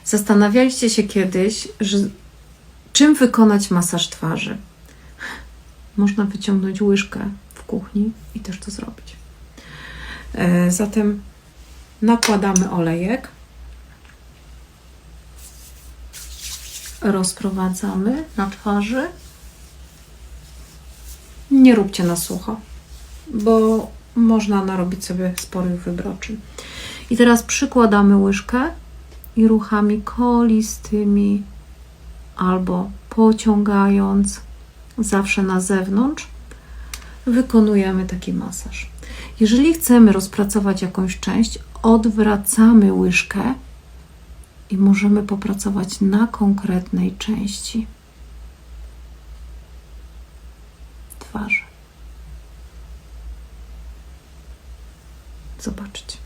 Zastanawialiście się kiedyś, czym wykonać masaż twarzy? Można wyciągnąć łyżkę w kuchni i też to zrobić. Zatem nakładamy olejek. Rozprowadzamy na twarzy. Nie róbcie na sucho, bo można narobić sobie sporych wybroczyn. I teraz przykładamy łyżkę i ruchami kolistymi albo pociągając zawsze na zewnątrz wykonujemy taki masaż. Jeżeli chcemy rozpracować jakąś część, odwracamy łyżkę i możemy popracować na konkretnej części twarzy. Zobaczcie.